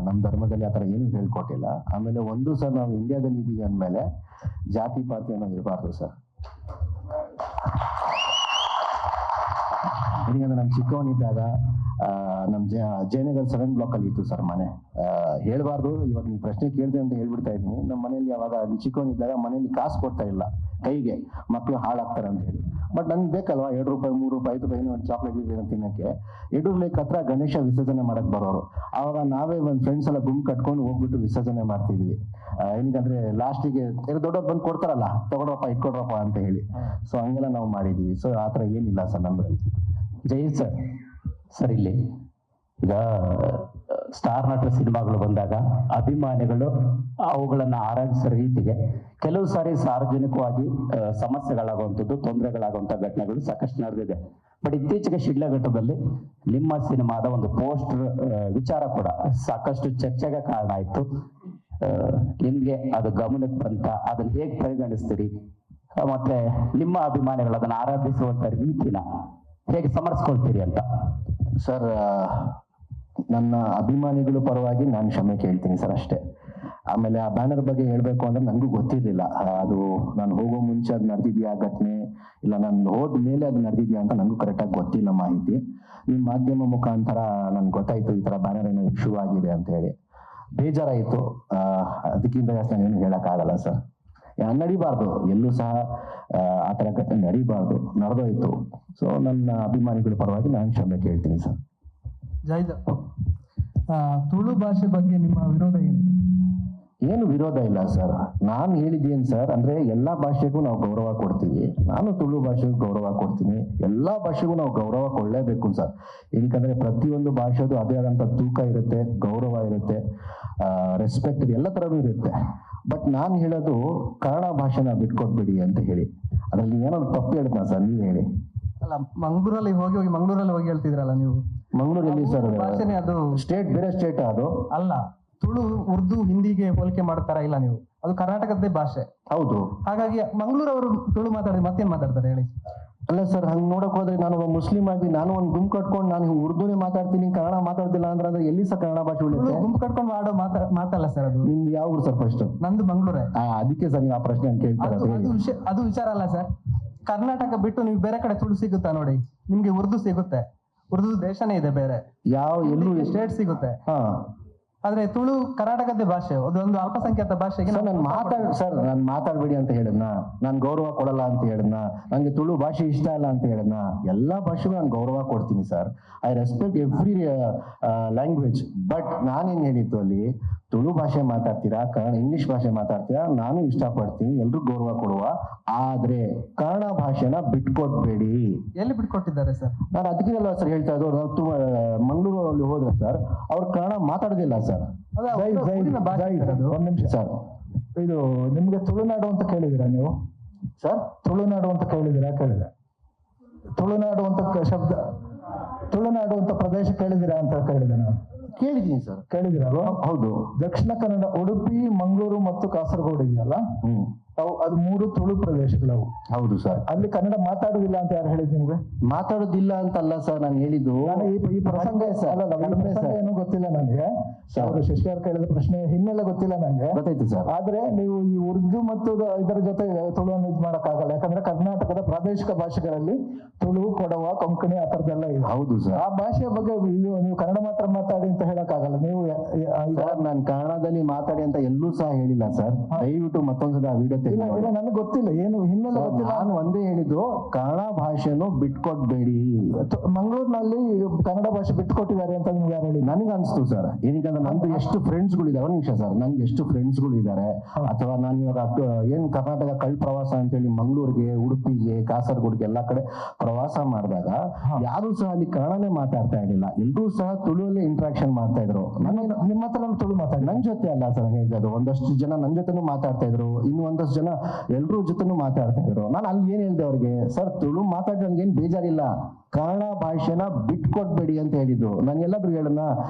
ನಮ್ಮ ಧರ್ಮದಲ್ಲಿ ಆ ಥರ ಏನು ಹೇಳ್ಕೊಟ್ಟಿಲ್ಲ. ಆಮೇಲೆ ಒಂದು ಸರ್, ನಾವು ಇಂಡಿಯಾದಲ್ಲಿ ಇದ್ದೀವಿ ಅಂದಮೇಲೆ ಜಾತಿ ಪಾತಿ ಅನ್ನೋ ಇರಬಾರ್ದು ಸರ್. ಯಾಕಂದ್ರೆ ನಮ್ಮ ಚಿಕ್ಕವನಿದ್ದಾಗ ನಮ್ಮ ಜಯನಗರ 7 ಬ್ಲಾಕಲ್ಲಿ ಇತ್ತು ಸರ್ ಮನೆ. ಹೇಳ್ಬಾರ್ದು, ಇವಾಗ ನೀವು ಪ್ರಶ್ನೆ ಕೇಳಿದೆ ಅಂತ ಹೇಳ್ಬಿಡ್ತಾ ಇದ್ದೀನಿ. ನಮ್ಮ ಮನೇಲಿ ಅವಾಗ ಚಿಕ್ಕವನಿದ್ದಾಗ ಮನೇಲಿ ಕಾಸು ಕೊಡ್ತಾ ಇಲ್ಲ ಕೈಗೆ, ಮಕ್ಕಳು ಹಾಳಾಗ್ತಾರೆ ಅಂತ ಹೇಳಿ. ಬಟ್ ನನ್ಗೆ ಬೇಕಲ್ವಾ, 2 ರೂಪಾಯಿ 3 ರೂಪಾಯಿ 5 ರೂಪಾಯಿ ಒಂದು ಚಾಕ್ಲೇಟ್ ಇದೆ ತಿನ್ನಕ್ಕೆ. ಯಡೂರು ಲೇಕ್ ಹತ್ರ ಗಣೇಶ ವಿಸರ್ಜನೆ ಮಾಡಕ್ ಬರೋರು. ಆವಾಗ ನಾವೇ ಒಂದು ಫ್ರೆಂಡ್ಸ್ ಎಲ್ಲ ಗುಂಪು ಕಟ್ಕೊಂಡು ಹೋಗ್ಬಿಟ್ಟು ವಿಸರ್ಜನೆ ಮಾಡ್ತಿದ್ವಿ. ಏನಕ್ಕಂದ್ರೆ ಲಾಸ್ಟಿಗೆ ದೊಡ್ಡವ್ರು ಬಂದು ಕೊಡ್ತಾರಲ್ಲ, ತಗೊಳ್ರಪ್ಪ ಇಟ್ಕೊಡ್ರಪ್ಪ ಅಂತ ಹೇಳಿ. ಸೊ ಹಂಗೆಲ್ಲ ನಾವು ಮಾಡಿದ್ವಿ. ಸೊ ಆ ಥರ ಏನಿಲ್ಲ ಸರ್ ನಮ್ಮಲ್ಲಿ. ಜೈ ಸರ್ ಇಲ್ಲಿ ಈಗ ಸ್ಟಾರ್ ನಟರ ಸಿನಿಮಾಗಳು ಬಂದಾಗ ಅಭಿಮಾನಿಗಳು ಅವುಗಳನ್ನು ಆರಾಧಿಸೋ ರೀತಿಗೆ ಕೆಲವು ಸಾರಿ ಸಾರ್ವಜನಿಕವಾಗಿ ಸಮಸ್ಯೆಗಳಾಗುವಂಥದ್ದು, ತೊಂದರೆಗಳಾಗುವಂಥ ಘಟನೆಗಳು ಸಾಕಷ್ಟು ನಡೆದಿದೆ. ಬಟ್ ಇತ್ತೀಚೆಗೆ ಶಿಡ್ಲಘಟ್ಟದಲ್ಲಿ ನಿಮ್ಮ ಸಿನಿಮಾದ ಒಂದು ಪೋಸ್ಟರ್ ವಿಚಾರ ಕೂಡ ಸಾಕಷ್ಟು ಚರ್ಚೆಗೆ ಕಾರಣ ಆಯಿತು. ನಿಮ್ಗೆ ಅದು ಗಮನಕ್ಕೆ ಬಂತ? ಅದನ್ನ ಹೇಗೆ ಪರಿಗಣಿಸ್ತೀರಿ? ಮತ್ತೆ ನಿಮ್ಮ ಅಭಿಮಾನಿಗಳು ಅದನ್ನು ಆರಾಧಿಸುವಂತ ರೀತಿನ ಹೇಗೆ ಸಮರ್ಸ್ಕೊಳ್ತೀರಿ ಅಂತ? ಸರ್, ನನ್ನ ಅಭಿಮಾನಿಗಳ ಪರವಾಗಿ ನಾನು ಕ್ಷಮೆ ಕೇಳ್ತೀನಿ ಸರ್, ಅಷ್ಟೇ. ಆಮೇಲೆ ಆ ಬ್ಯಾನರ್ ಬಗ್ಗೆ ಹೇಳ್ಬೇಕು ಅಂದ್ರೆ ನನಗೂ ಗೊತ್ತಿರಲಿಲ್ಲ. ಅದು ನಾನು ಹೋಗೋ ಮುಂಚೆ ಅದು ನಡೆದಿದ್ಯಾ ಘಟನೆ, ಇಲ್ಲ ನಾನು ಹೋದ ಮೇಲೆ ಅದು ನಡೆದಿದ್ಯಾ ಅಂತ ನನಗೂ ಕರೆಕ್ಟಾಗಿ ಗೊತ್ತಿಲ್ಲ ಮಾಹಿತಿ. ನಿಮ್ಮ ಮಾಧ್ಯಮ ಮುಖಾಂತರ ನನ್ಗೆ ಗೊತ್ತಾಯ್ತು ಈ ಥರ ಬ್ಯಾನರ್ ಏನೋ ಇಶ್ಯೂ ಆಗಿದೆ ಅಂತ ಹೇಳಿ. ಬೇಜಾರಾಯಿತು. ಅದಕ್ಕಿಂತ ಜಾಸ್ತಿ ನಾನು ಏನು ಹೇಳೋಕ್ಕಾಗಲ್ಲ ಸರ್. ನಡಿಬಾರ್ದು, ಎಲ್ಲೂ ಸಹ ಆ ಥರ ಘಟನೆ ನಡಿಬಾರ್ದು, ನಡೆದೋಯ್ತು. ಸೊ ನನ್ನ ಅಭಿಮಾನಿಗಳ ಪರವಾಗಿ ನಾನು ಕ್ಷಮೆ ಕೇಳ್ತೀನಿ ಸರ್. ಜೈದ, ತುಳು ಭಾಷೆ ಬಗ್ಗೆ ನಿಮ್ಮ ವಿರೋಧ ಏನು? ಏನು ವಿರೋಧ ಇಲ್ಲ ಸರ್. ನಾನು ಹೇಳಿದ್ದೇನು ಸರ್ ಅಂದ್ರೆ, ಎಲ್ಲ ಭಾಷೆಗೂ ನಾವು ಗೌರವ ಕೊಡ್ತೀವಿ. ನಾನು ತುಳು ಭಾಷೆಗೂ ಗೌರವ ಕೊಡ್ತೀನಿ. ಎಲ್ಲ ಭಾಷೆಗೂ ನಾವು ಗೌರವ ಕೊಡಲೇಬೇಕು ಸರ್. ಏನಕ್ಕಂದ್ರೆ ಪ್ರತಿಯೊಂದು ಭಾಷೆದು ಅದೇ ಆದಂಥ ತೂಕ ಇರುತ್ತೆ, ಗೌರವ ಇರುತ್ತೆ, ರೆಸ್ಪೆಕ್ಟ್ ಎಲ್ಲ ಥರನೂ ಇರುತ್ತೆ. ಬಟ್ ನಾನು ಹೇಳೋದು ಕನ್ನಡ ಭಾಷೆನ ಬಿಟ್ಕೊಟ್ಬಿಡಿ ಅಂತ ಹೇಳಿ. ಅದರಲ್ಲಿ ಏನಾದ್ರು ತಪ್ಪು ಹೇಳ್ತಾ ಸರ್, ನೀವು ಹೇಳಿ. ಅಲ್ಲ, ಮಂಗಳೂರಲ್ಲಿ ಹೋಗಿ ಹೇಳ್ತಿದ್ರಲ್ಲ ನೀವು. ಮಂಗಳೂರಲ್ಲಿ ಸರ್ ಭಾಷೆನೇ ಅದು ಸ್ಟೇಟ್, ಬೇರೆ ಸ್ಟೇಟ್ ಅದು ಅಲ್ಲ. ತುಳು, ಉರ್ದು, ಹಿಂದಿಗೆ ಹೋಲಿಕೆ ಮಾಡ್ತಾರ ಇಲ್ಲ ನೀವು? ಅದು ಕರ್ನಾಟಕದ್ದೇ ಭಾಷೆ. ಹೌದು. ಹಾಗಾಗಿ ಮಂಗಳೂರವರು ತುಳು ಮಾತಾಡಿದ್ರೆ ಮತ್ತೇನ್ ಮಾತಾಡ್ತಾರೆ ಹೇಳಿ? ಅಲ್ಲ ಸರ್, ಹಂಗೆ ನೋಡಕ್ ಹೋದ್ರೆ ನಾನು ಒಬ್ಬ ಮುಸ್ಲಿಂ ಆಗಿ ನಾನು ಒಂದು ಗುಂಪು ಕಟ್ಕೊಂಡು ನಾನು ಉರ್ದುನೇ ಮಾತಾಡ್ತೀನಿ, ಕನ್ನಡ ಮಾತಾಡ್ತಿಲ್ಲ ಅಂದ್ರೆ ಎಲ್ಲಿ ಸರ್ ಕನ್ನಡ ಭಾಷೆ ಉಳಿಯುತ್ತೆ? ಗುಂಪು ಕಟ್ಕೊಂಡು ಆಡೋ ಮಾತಲ್ಲ ಸರ್ ಅದು. ನಿಮ್ದು ಯಾವ ಊರು ಸರ್ ಫಸ್ಟ್? ನಂದು ಮಂಗಳೂರೇ. ಅದಕ್ಕೆ ಸರ್ ನೀವು ಆ ಪ್ರಶ್ನೆ ಕೇಳ್ತಾರೆ. ಅದು ವಿಚಾರ ಅಲ್ಲ ಸರ್. ಕರ್ನಾಟಕ ಬಿಟ್ಟು ನೀವು ಬೇರೆ ಕಡೆ ತುಳು ಸಿಗುತ್ತಾ ನೋಡಿ? ನಿಮ್ಗೆ ಉರ್ದು ಸಿಗುತ್ತೆ, ಉರ್ದು ದೇಶನೇ ಇದೆ ಬೇರೆ, ಎಲ್ಲೂ ಸ್ಟೇಟ್ ಸಿಗುತ್ತೆ. ಆದ್ರೆ ತುಳು ಕರ್ನಾಟಕದ ಭಾಷೆ, ಅದೊಂದು ಅಲ್ಪಸಂಖ್ಯಾತ ಭಾಷೆಗೆ ನಾನು ಮಾತಾಡ್ಬೇಡಿ ಅಂತ ಹೇಳಿದ್ನ? ನಾನು ಗೌರವ ಕೊಡಲ್ಲ ಅಂತ ಹೇಳಿದ್ನ? ನಂಗೆ ತುಳು ಭಾಷೆ ಇಷ್ಟ ಇಲ್ಲ ಅಂತ ಹೇಳಿದ್ನ? ಎಲ್ಲಾ ಭಾಷೆಗೂ ನಾನು ಗೌರವ ಕೊಡ್ತೀನಿ sir. I respect every language. But ನಾನೇನ್ ಹೇಳಿದ್ದು ಅಲ್ಲಿ, ತುಳು ಭಾಷೆ ಮಾತಾಡ್ತೀರಾ, ಇಂಗ್ಲಿಷ್ ಭಾಷೆ ಮಾತಾಡ್ತೀರಾ, ನಾನು ಇಷ್ಟಪಡ್ತೀನಿ, ಎಲ್ರು ಗೌರವ ಕೊಡುವ. ಆದ್ರೆ ಕನ್ನಡ ಭಾಷೆನ ಬಿಟ್ಕೊಟ್ಬೇಡಿ. ಎಲ್ಲಿ ಬಿಟ್ಕೊಟ್ಟಿದ್ದಾರೆ ಸರ್? ನಾನು ಅದಕ್ಕಿದಲ್ಲ ಸರ್ ಹೇಳ್ತಾ ಇದ್ದು. ಮಂಗಳೂರಲ್ಲಿ ಹೋದ್ರೆ ಸರ್ ಅವ್ರು ಕನ್ನಡ ಮಾತಾಡೋದಿಲ್ಲ ಸರ್. ಒಂದ್ ನಿಮಿಷ ಸರ್, ಇದು ನಿಮ್ಗೆ ತುಳುನಾಡು ಅಂತ ಕೇಳಿದಿರಾ ನೀವು ಸರ್? ತುಳುನಾಡು ಅಂತ ಕೇಳಿದಿರಾ? ಕೇಳಿದೆ. ತುಳುನಾಡು ಅಂತ ಶಬ್ದ, ತುಳುನಾಡು ಅಂತ ಪ್ರದೇಶ ಕೇಳಿದಿರಾ ಅಂತ ಕೇಳಿದೆ ನಾನು. ಕೇಳಿದ್ದೀನಿ ಸರ್. ಕೇಳಿದಿರಾ? ಹೌದು. ದಕ್ಷಿಣ ಕನ್ನಡ, ಉಡುಪಿ, ಮಂಗಳೂರು ಮತ್ತು ಕಾಸರಗೋಡು ಇದೆಯಲ್ಲ, ಅದು 3 ತುಳು ಪ್ರದೇಶಗಳವು. ಹೌದು ಸರ್. ಅಲ್ಲಿ ಕನ್ನಡ ಮಾತಾಡುದಿಲ್ಲ ಅಂತ ಯಾರು ಹೇಳಿದ್ ನಿಮ್ಗೆ? ಮಾತಾಡೋದಿಲ್ಲ ಅಂತಲ್ಲ ಸರ್ ನಾನು ಹೇಳಿದ್ದು. ಈ ಪ್ರಸಂಗ ಏನು ಗೊತ್ತಿಲ್ಲ ನನಗೆ. ಅವರು ಶಶಿಯಾರ್ ಕೇಳಿದ ಪ್ರಶ್ನೆ ಹಿನ್ನೆಲೆ ಗೊತ್ತಿಲ್ಲ ನಂಗೆ. ಗೊತ್ತಾಯ್ತು ಸರ್. ಆದ್ರೆ ನೀವು ಈ ಉರ್ದು ಮತ್ತು ಇದರ ಜೊತೆ ತುಳುವನ್ನು ಇದು ಮಾಡಕ್ಕಾಗಲ್ಲ. ಯಾಕಂದ್ರೆ ಕರ್ನಾಟಕದ ಪ್ರಾದೇಶಿಕ ಭಾಷೆಗಳಲ್ಲಿ ತುಳು, ಕೊಡವ, ಕೊಂಕಣಿ ಆ ತರದೆಲ್ಲ ಇದೆ. ಹೌದು ಸರ್. ಆ ಭಾಷೆಯ ಬಗ್ಗೆ ನೀವು ಕನ್ನಡ ಮಾತ್ರ ಮಾತಾಡಿ ಅಂತ ಹೇಳಕ್ಕಾಗಲ್ಲ. ನೀವು ನಾನು ಕನ್ನಡದಲ್ಲಿ ಮಾತಾಡಿ ಅಂತ ಎಲ್ಲೂ ಸಹ ಹೇಳಿಲ್ಲ ಸರ್. ದಯವಿಟ್ಟು ಮತ್ತೊಂದ್ಸಲ ಆ ವಿಡಿಯೋ ಇಲ್ಲ, ನನಗೆ ಗೊತ್ತಿಲ್ಲ ಏನು ಹಿನ್ನೆಲೆ ಗೊತ್ತಿಲ್ಲ. ನಾನು ಒಂದೇ ಹೇಳಿದ್ದು, ಕನ್ನಡ ಭಾಷೆನು ಬಿಟ್ಕೊಟ್ಬೇಡಿ. ಮಂಗಳೂರಿನಲ್ಲಿ ಕನ್ನಡ ಭಾಷೆ ಬಿಟ್ಕೊಟ್ಟಿದ್ದಾರೆ ಅಂತ ನಿಮ್ಗೆ ಯಾರು ಹೇಳಿ? ನನಗೆ ಅನಿಸ್ತು ಸರ್. ಏನಕ್ಕಂದ್ರೆ ನಂದು ಎಷ್ಟು ಫ್ರೆಂಡ್ಸ್ಗಳು ಇದಾವೆ, ಒಂದು ನಿಮಿಷ ಸರ್, ನಂಗೆ ಎಷ್ಟು ಫ್ರೆಂಡ್ಸ್ಗಳು ಇದ್ದಾರೆ. ಅಥವಾ ನಾನು ಇವಾಗ ಏನ್ ಕರ್ನಾಟಕ ಕಳ್ ಪ್ರವಾಸ ಅಂತೇಳಿ ಮಂಗಳೂರಿಗೆ, ಉಡುಪಿಗೆ, ಕಾಸರಗೋಡಿಗೆ ಎಲ್ಲಾ ಕಡೆ ಪ್ರವಾಸ ಮಾಡಿದಾಗ ಯಾರು ಸಹ ಅಲ್ಲಿ ಕನ್ನಡನೇ ಮಾತಾಡ್ತಾ ಇರಲಿಲ್ಲ. ಎಲ್ಲರೂ ಸಹ ತುಳುವಲ್ಲೇ ಇಂಟ್ರಾಕ್ಷನ್ ಮಾಡ್ತಾ ಇದ್ರು. ನಿಮ್ಮ ಹತ್ರ ತುಳು ಮಾತಾಡಿ? ನನ್ ಜೊತೆ ಅಲ್ಲ ಸರ್ ಹೇಳಿದ್ದು. ಒಂದಷ್ಟು ಜನ ನನ್ ಜೊತೆನೂ ಮಾತಾಡ್ತಾ ಇದ್ರು, ಇನ್ನು ಒಂದಷ್ಟು ಜನ ಎಲ್ರೂ ಜೊತೆನೂ ಮಾತಾಡ್ತಾ ಇದ್ರು. ನಾನು ಅಲ್ಲಿ ಏನ್ ಹೇಳ್ದೆ ಅವ್ರಿಗೆ, ಸರ್ ತುಳು ಮಾತಾಡೋಂಗೆ ಏನ್ ಬೇಜಾರಿಲ್ಲ, ಕನ್ನಡ ಭಾಷೆನ ಬಿಟ್ಕೊಟ್ಬೇಡಿ ಅಂತ ಹೇಳಿದ್ದು. ನಾನು ಎಲ್ಲಾದ್ರೂ ಹೇಳೋಣ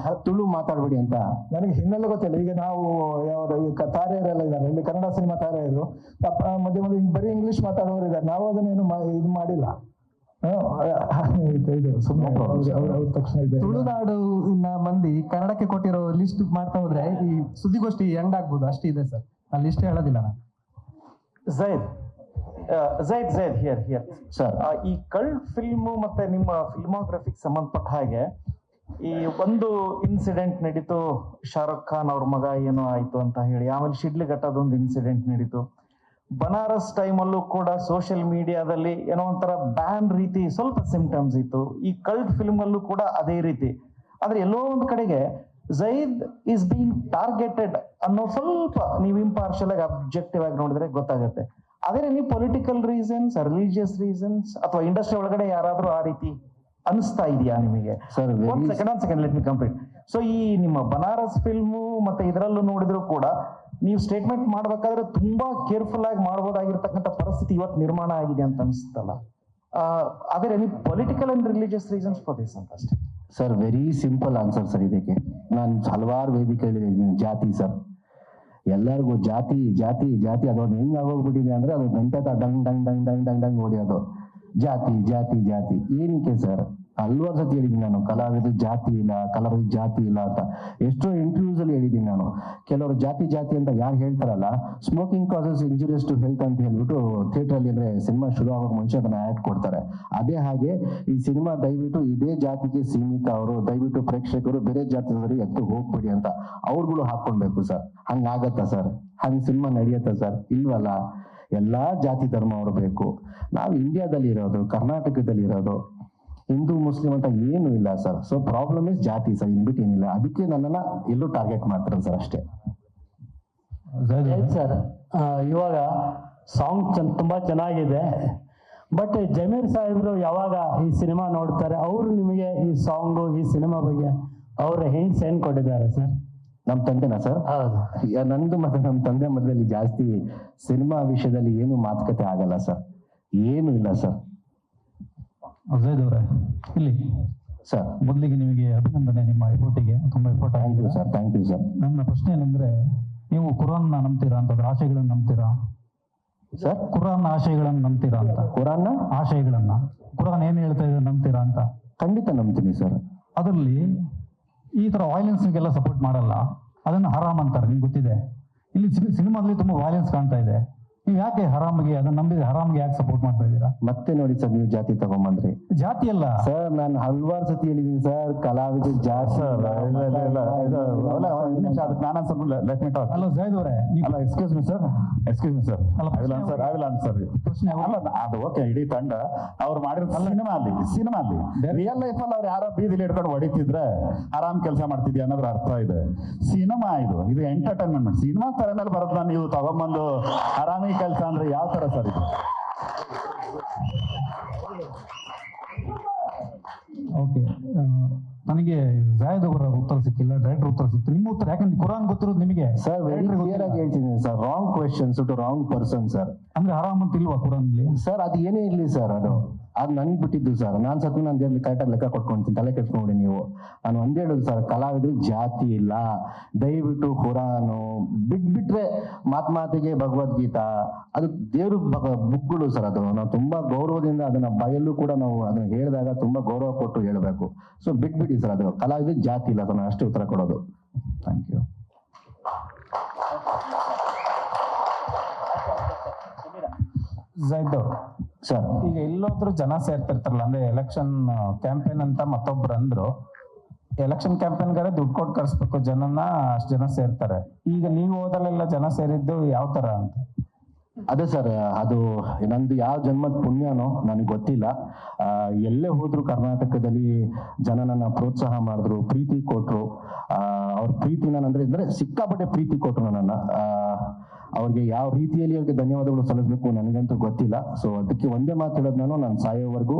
ತುಳು ಮಾತಾಡ್ಬೇಡಿ ಅಂತ? ನನಗೆ ಹಿನ್ನೆಲೆ ಗೊತ್ತಿಲ್ಲ. ಈಗ ನಾವು ತಾರೆಯರೆಲ್ಲ ಇದ್ದಾರೆ ಇಲ್ಲಿ, ಕನ್ನಡ ಸಿನಿಮಾ ತಾರೆಯರು ಮಧ್ಯೆ ಬರೀ ಇಂಗ್ಲಿಷ್ ಮಾತಾಡೋರು ಇದ್ದಾರೆ. ನಾವು ಅದನ್ನೇನು ಇದು ಮಾಡಿಲ್ಲ. ಇದು ಸುಮ್ಮನೆ ಅವ್ರ ತಕ್ಷಣ ಇದೆ. ತುಳುನಾಡು ಮಂದಿ ಕನ್ನಡಕ್ಕೆ ಕೊಟ್ಟಿರೋ ಲಿಸ್ಟ್ ಮಾಡ್ತಾ ಹೋದ್ರೆ ಈ ಸುದ್ದಿಗೋಷ್ಠಿ ಎಂಡ್ ಆಗ್ಬೋದು, ಅಷ್ಟಿದೆ ಸರ್. ಆ ಲಿಸ್ಟ್ ಹೇಳೋದಿಲ್ಲ ನಾನು. ಝೈದ್ ಹಿಯರ್ ಸರ್ ಈ ಕಲ್ಟ್ ಫಿಲ್ಮು ಮತ್ತೆ ನಿಮ್ಮ ಫಿಲ್ಮೋಗ್ರಫಿಗೆ ಸಂಬಂಧಪಟ್ಟ ಹಾಗೆ ಈ ಒಂದು ಇನ್ಸಿಡೆಂಟ್ ನಡೀತು, ಶಾರುಖ್ ಖಾನ್ ಅವ್ರ ಮಗ ಏನೋ ಆಯ್ತು ಅಂತ ಹೇಳಿ, ಆಮೇಲೆ ಶಿಡ್ಲಘಟ್ಟದೊಂದು ಇನ್ಸಿಡೆಂಟ್ ನಡೀತು, ಬನಾರಸ್ ಟೈಮಲ್ಲೂ ಕೂಡ ಸೋಷಿಯಲ್ ಮೀಡಿಯಾದಲ್ಲಿ ಏನೋ ಒಂಥರ ಬ್ಯಾನ್ ರೀತಿ ಸ್ವಲ್ಪ ಸಿಂಪ್ಟಮ್ಸ್ ಇತ್ತು. ಈ ಕಲ್ಟ್ ಫಿಲ್ಮ್ ಅಲ್ಲೂ ಕೂಡ ಅದೇ ರೀತಿ. ಆದ್ರೆ ಎಲ್ಲೋ ಒಂದು ಕಡೆಗೆ ಝೈದ್ ಈಸ್ ಬೀಂಗ್ ಟಾರ್ಗೆಟೆಡ್ ಅನ್ನೋ ಸ್ವಲ್ಪ ನೀವು ಇಂಪಾರ್ಷಿಯಲ್ ಆಗಿ ಅಬ್ಜೆಕ್ಟಿವ್ ಆಗಿ ನೋಡಿದ್ರೆ ಗೊತ್ತಾಗುತ್ತೆ. ಅದೇ ನೀವು ಪೊಲಿಟಿಕಲ್ ರೀಸನ್ಸ್, ರಿಲಿಜಿಯಸ್ ರೀಸನ್ಸ್ ಅಥವಾ ಇಂಡಸ್ಟ್ರಿ ಒಳಗಡೆ ಯಾರಾದ್ರೂ ಆ ರೀತಿ ಅನಿಸ್ತಾ ಇದೆಯಾ ನಿಮಗೆ? ಸರ್ ಒಂದ್ second let me complete. So ಈ ನಿಮ್ಮ ಬನಾರಸ್ ಫಿಲ್ಮು ಮತ್ತೆ ಇದರಲ್ಲೂ ನೋಡಿದ್ರು ಕೂಡ ನೀವು ಸ್ಟೇಟ್ಮೆಂಟ್ ಮಾಡ್ಬೇಕಾದ್ರೆ ತುಂಬಾ ಕೇರ್ಫುಲ್ ಆಗಿ ಮಾಡ್ಬೋದಾಗಿರ್ತಕ್ಕಂಥ ಪರಿಸ್ಥಿತಿ ಇವತ್ತು ನಿರ್ಮಾಣ ಆಗಿದೆ ಅಂತ ಅನಿಸ್ತಲ್ಲ. ಅದೇ ನೀವು political and religious reasons for this ಅಂತ ಅಷ್ಟೇ. Sir very simple answer sir ಇದಕ್ಕೆ. ನಾನು ಹಲವಾರು ವೇದಿಕೆಗಳಿದ್ದೀನಿ. ಜಾತಿ ಸರ್, ಎಲ್ಲರಿಗೂ ಜಾತಿ ಜಾತಿ ಜಾತಿ ಅದೊಂದು ಹೆಂಗ್ ಆಗೋಗ್ಬಿಟ್ಟಿದೆ ಅಂದ್ರೆ ಅದು ಗಂಟೆ dung dung dung dung dung dung ಹೊಡೆಯೋದು. ಜಾತಿ ಜಾತಿ ಜಾತಿ ಏನಕ್ಕೆ ಸರ್? ಹಲ್ವಾರು ಸತಿ ಹೇಳಿದ್ದೀನಿ ನಾನು, ಕಲಾವಿದ ಜಾತಿ ಇಲ್ಲ, ಕಲಾವಿದ ಜಾತಿ ಇಲ್ಲ ಅಂತ ಎಷ್ಟೋ ಇಂಟರ್ವ್ಯೂಸ್ ಅಲ್ಲಿ ಹೇಳಿದ್ದೀನಿ ನಾನು. ಕೆಲವರು ಜಾತಿ ಜಾತಿ ಅಂತ ಯಾರು ಹೇಳ್ತಾರಲ್ಲ, smoking causes injurious to health ಅಂತ ಹೇಳ್ಬಿಟ್ಟು ಥಿಯೇಟರ್ ಅಲ್ಲಿ ಅಂದ್ರೆ ಸಿನಿಮಾ ಶುರು ಆಗೋಕೆ ಮುಂಚೆ ಅದನ್ನ ಆ್ಯಡ್ ಕೊಡ್ತಾರೆ. ಅದೇ ಹಾಗೆ ಈ ಸಿನಿಮಾ ದಯವಿಟ್ಟು ಇದೇ ಜಾತಿಗೆ ಸೀಮಿತ, ಅವರು ದಯವಿಟ್ಟು ಪ್ರೇಕ್ಷಕರು ಬೇರೆ ಜಾತಿಯವರು ಎತ್ತು ಹೋಗ್ಬಿಡಿ ಅಂತ ಅವ್ರುಗಳು ಹಾಕೊಳ್ಬೇಕು ಸರ್. ಹಂಗಾಗತ್ತಾ ಸರ್? ಹಂಗ್ ಸಿನಿಮಾ ನಡೆಯತ್ತಾ ಸರ್? ಇಲ್ವಲ್ಲ. ಎಲ್ಲಾ ಜಾತಿ ಧರ್ಮ ಅವರು ಬೇಕು. ನಾವು ಇಂಡಿಯಾದಲ್ಲಿ ಇರೋದು, ಕರ್ನಾಟಕದಲ್ಲಿ ಇರೋದು, ಹಿಂದೂ ಮುಸ್ಲಿಂ ಅಂತ ಏನು ಇಲ್ಲ ಸರ್. ಸೊ ಪ್ರಾಬ್ಲಮ್ ಇಸ್ ಜಾತಿ ಸರ್, ಇನ್ಬಿಟ್ಟು ಏನಿಲ್ಲ. ಅದಕ್ಕೆ ನನ್ನನ್ನ ಎಲ್ಲೂ ಟಾರ್ಗೆಟ್ ಮಾಡ್ತಾರೆ ಸರ್ ಅಷ್ಟೇ. ಸರ್ ಇವಾಗ ಸಾಂಗ್ ತುಂಬಾ ಚೆನ್ನಾಗಿದೆ, ಬಟ್ ಜಮೀರ್ ಸಾಹೇಬ್ರು ಯಾವಾಗ ಈ ಸಿನಿಮಾ ನೋಡ್ತಾರೆ, ಅವರು ನಿಮಗೆ ಈ ಸಾಂಗು ಈ ಸಿನಿಮಾ ಬಗ್ಗೆ ಅವ್ರ ಹಿಂಟ್ಸ್ ಏನ್ ಕೊಟ್ಟಿದ್ದಾರೆ ಸರ್? ನಮ್ಮ ತಂದೆನಾ ಸರ್? ಹೌದು. ನಂದು ಮತ್ತೆ ನಮ್ಮ ತಂದೆ ಮಧ್ಯದಲ್ಲಿ ಜಾಸ್ತಿ ಸಿನಿಮಾ ವಿಷಯದಲ್ಲಿ ಏನು ಮಾತುಕತೆ ಆಗಲ್ಲ ಸರ್, ಏನು ಇಲ್ಲ ಸರ್. ಝೈದ್ ಅವರೇ, ಇಲ್ಲಿ ಸರ್ ಮೊದಲಿಗೆ ನಿಮಗೆ ಅಭಿನಂದನೆ, ನಿಮ್ಮ ಎಫೋರ್ಟಿಗೆ ತುಂಬಾ ಎಫೋರ್ಟ್ ಥ್ಯಾಂಕ್ ಯು ಆಗಿದೆ ಸರ್, ಥ್ಯಾಂಕ್ ಯು ಸರ್. ನನ್ನ ಪ್ರಶ್ನೆ ಏನಂದ್ರೆ, ನೀವು ಕುರಾನ್ನ ನಂಬ್ತೀರಾ ಅಂತ, ಆಶಯಗಳನ್ನು ನಂಬ್ತೀರಾ ಸರ್? ಕುರಾನ್ ಆಶಯಗಳನ್ನು ನಂಬ್ತೀರಾ ಅಂತ? ಕುರಾನ್ನ ಆಶಯಗಳನ್ನ, ಕುರಾನ್ ಏನ್ ಹೇಳ್ತಾ ಇದೆ ನಂಬ್ತೀರಾ ಅಂತ? ಖಂಡಿತ ನಂಬ್ತೀನಿ ಸರ್. ಅದರಲ್ಲಿ ಈ ತರ ವೈಲೆನ್ಸ್ಗೆಲ್ಲ ಸಪೋರ್ಟ್ ಮಾಡಲ್ಲ, ಅದನ್ನ ಹರಾಮ್ ಅಂತಾರೆ, ನಿಮ್ಗೆ ಗೊತ್ತಿದೆ. ಇಲ್ಲಿ ಸಿನಿಮಾದಲ್ಲಿ ತುಂಬಾ ವೈಲೆನ್ಸ್ ಕಾಣ್ತಾ ಇದೆ. ನೀವು ಯಾಕೆ ಹರಾಮಿಗೆ ಅದನ್ನ ನಂಬಿದ್ರೆ ಹರಾಮಿಗೆ ಯಾಕೆ ಸಪೋರ್ಟ್ ಮಾಡ್ತಾ ಇದ್ದೀರಾ? ಮತ್ತೆ ನೋಡಿ ಸರ್, ನೀವು ಜಾತಿ ತಗೊಂಬಂದ್ರಿ. ಜಾತಿ ಅಲ್ಲ ಸರ್, ನಾನು ಹಲವಾರು ಸತಿ ಹೇಳಿದ್ದೀನಿ ಸರ್, ಕಲಾವಿದ ಜಾತಿ ಅಲ್ಲ ಝೈದ್ ಅವರೇ, ಎಕ್ಸ್ಕ್ಯೂಸ್ ಮಿ ಸರ್ ಅಲ್ಲ, ಪ್ರಶ್ನೆ ಅಲ್ಲ, ಅದು ಓಕೆ, ಇಡೀ ತಂಡ ಅವ್ರು ಮಾಡಿರೋ ಸಿನಿಮಾ ಅಲ್ಲಿ ರಿಯಲ್ ಲೈಫ್ ಅಲ್ಲಿ ಅವ್ರು ಯಾರೋ ಬೀದಿಲಿ ಹಿಡ್ಕೊಂಡು ಹೊಡಿತಿದ್ರೆ ಆರಾಮ್ ಕೆಲಸ ಮಾಡ್ತಿದ್ಯಾ ಅನ್ನೋದ್ರ ಅರ್ಥ ಇದೆ. ಸಿನಿಮಾ ಇದು ಎಂಟರ್ಟೈನ್ಮೆಂಟ್. ಸಿನಿಮಾ ತರ ಮೇಲೆ ಬರೋದನ್ನ ನೀವು ತಗೊಂಬಂದು ಆರಾಮಿ ಕೆಲಸ ಅಂದ್ರೆ ಯಾವ ತರ ಸರ್ ಇದು? ಓಕೆ, ನನಗೆ ಝಾಯದ್ ಅವರ ಉತ್ತರ ಸಿಕ್ಕಿಲ್ಲ, ಡೈರೆಕ್ಟರ್ ಉತ್ತರ ಸಿಕ್ತು. ನಿಮ್ಮ ಉತ್ತರ, ಯಾಕಂದ್ರೆ ಕುರಾನ್ ಗೊತ್ತಿರೋದು ನಿಮಗೆ. ಸರ್ ವೆರಿ ಕ್ಲಿಯರ್ ಆಗಿ ಹೇಳ್ತೀನಿ sir, wrong questions to wrong person sir. ಅಂದ್ರೆ ಹರಾಮ್ ಅಂತ ಇಲ್ವಾ ಕುರಾನ್ ಅಲ್ಲಿ? ಸರ್ ಅದು ಏನೇ ಇರ್ಲಿ ಸರ್, ಅದು ನನ್ಗೆ ಬಿಟ್ಟಿದ್ದು ಸರ್. ನಾನು ಸತ್ತು ನಾನು ದೇವ್ರಿಗೆ ಕರೆಕ್ಟಾಗಿ ಲೆಕ್ಕ ಕೊಟ್ಕೊಂತೀನಿ, ತಲೆ ಕೆಡ್ಸ್ಕೊಂಡಿ ನೀವು. ನಾನು ಒಂದೇ ಹೇಳುದು ಸರ್, ಕಲಾವಿದ್ರು ಜಾತಿ ಇಲ್ಲ. ದಯವಿಟ್ಟು ಕುರಾನು ಬಿಟ್ಬಿಟ್ರೆ ಮಾತಿಗೆ ಭಗವದ್ಗೀತಾ ಅದು ದೇವ್ರ ಬುಕ್ಗಳು ಸರ್. ಅದು ನಾವು ತುಂಬಾ ಗೌರವದಿಂದ ಅದನ್ನ ಬಯಲು ಕೂಡ ನಾವು ಅದನ್ನ ಹೇಳಿದಾಗ ತುಂಬಾ ಗೌರವ ಕೊಟ್ಟು ಹೇಳ್ಬೇಕು. ಸೊ ಬಿಟ್ಬಿಡಿ ಸರ್, ಅದು ಕಲಾವಿದ್ರು ಜಾತಿ ಇಲ್ಲ ಸರ್. ನಾನು ಅಷ್ಟೇ ಉತ್ತರ ಕೊಡೋದು. Thank you. ಝೈದ್ ಸರ್, ಈಗ ಎಲ್ಲೋದ್ರು ಜನ ಸೇರ್ತಿರ್ತಾರಲ್ಲ, ಅಂದ್ರೆ ಎಲೆಕ್ಷನ್ ಕ್ಯಾಂಪೇನ್ ಅಂತ ಮತ್ತೊಬ್ರು ಅಂದ್ರು, ಎಲೆಕ್ಷನ್ ಕ್ಯಾಂಪೇನ್ಗಾರೆ ದುಡ್ಡು ಕೊಟ್ಟು ಕರ್ಸ್ಬೇಕು ಜನನ, ಅಷ್ಟು ಜನ ಸೇರ್ತಾರೆ. ಈಗ ನೀವು ಹೋದಲ್ಲೆಲ್ಲ ಜನ ಸೇರಿದ್ದು ಯಾವ ತರ ಅಂತ? ಅದೇ ಸರ್, ಅದು ನಂದು ಯಾವ ಜನ್ಮದ ಪುಣ್ಯನೋ ನನಗೆ ಗೊತ್ತಿಲ್ಲ. ಎಲ್ಲೇ ಹೋದ್ರು ಕರ್ನಾಟಕದಲ್ಲಿ ಜನ ನನ್ನ ಪ್ರೋತ್ಸಾಹ ಮಾಡಿದ್ರು, ಪ್ರೀತಿ ಕೊಟ್ರು. ಅವ್ರ ಪ್ರೀತಿನ ಅಂದ್ರೆ ಸಿಕ್ಕಾಪಟ್ಟೆ ಪ್ರೀತಿ ಕೊಟ್ರು ನನ್ನನ್ನ. ಅವ್ರಿಗೆ ಯಾವ ರೀತಿಯಲ್ಲಿ ಅವ್ರಿಗೆ ಧನ್ಯವಾದಗಳು ಸಲ್ಲಿಸ್ಬೇಕು ನನಗಂತೂ ಗೊತ್ತಿಲ್ಲ. ಸೊ ಅದಕ್ಕೆ ಒಂದೇ ಮಾತು ಹೇಳೋದು, ನಾನು ಸಾಯೋವರೆಗೂ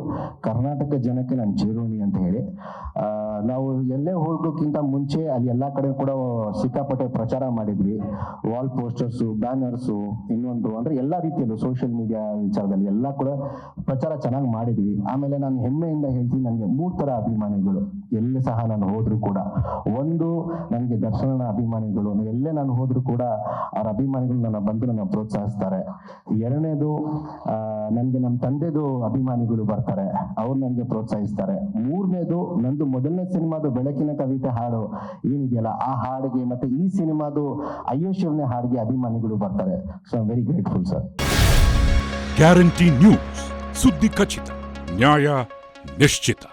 ಕರ್ನಾಟಕ ಜನಕ್ಕೆ ನಾನು ಚಿರೋಣಿ ಅಂತ ಹೇಳಿ. ನಾವು ಎಲ್ಲೇ ಹೋಗೋಕ್ಕಿಂತ ಮುಂಚೆ ಅಲ್ಲಿ ಎಲ್ಲಾ ಕಡೆ ಕೂಡ ಸಿಕ್ಕಾಪಟ್ಟೆ ಪ್ರಚಾರ ಮಾಡಿದ್ವಿ. ವಾಲ್ ಪೋಸ್ಟರ್ಸು, ಬ್ಯಾನರ್ಸು, ಇನ್ನೊಂದು ಅಂದ್ರೆ ಎಲ್ಲಾ ರೀತಿಯಲ್ಲೂ ಸೋಷಿಯಲ್ ಮೀಡಿಯಾ ವಿಚಾರದಲ್ಲಿ ಎಲ್ಲ ಕೂಡ ಪ್ರಚಾರ ಚೆನ್ನಾಗಿ ಮಾಡಿದ್ವಿ. ಆಮೇಲೆ ನಾನು ಹೆಮ್ಮೆಯಿಂದ ಹೇಳ್ತೀನಿ, ನನಗೆ 3 ತರ ಅಭಿಮಾನಿಗಳು. ಎಲ್ಲಿ ಸಹ ನಾನು ಹೋದ್ರು ಕೂಡ, ಒಂದು ನನಗೆ ದರ್ಶನನ ಅಭಿಮಾನಿಗಳು ಎಲ್ಲೇ ನಾನು ಹೋದ್ರು ಕೂಡ ಅವ್ರ ಅಭಿಮಾನಿಗಳು ನನ್ನ ಬಂದು ನನ್ನ ಪ್ರೋತ್ಸಾಹಿಸ್ತಾರೆ. ಎರಡನೇದು ನನಗೆ ನಮ್ಮ ತಂದೆದು ಅಭಿಮಾನಿಗಳು ಬರ್ತಾರೆ, ಅವ್ರು ನನಗೆ ಪ್ರೋತ್ಸಾಹಿಸ್ತಾರೆ. ಮೂರನೇದು ನಂದು ಮೊದಲನೇ ಸಿನಿಮಾದು ಬೆಳಕಿನ ಕವಿತೆ ಹಾಡು ಏನಿದೆಯಲ್ಲ ಆ ಹಾಡಿಗೆ ಮತ್ತೆ ಈ ಸಿನಿಮಾದು ಅಯ್ಯೋ ಶಿವನೇ ಹಾಡಿಗೆ ಅಭಿಮಾನಿಗಳು ಬರ್ತಾರೆ. So I am very grateful sir. Guarantee news, ಸುದ್ದಿ ಖಚಿತ, ನ್ಯಾಯ ನಿಶ್ಚಿತ.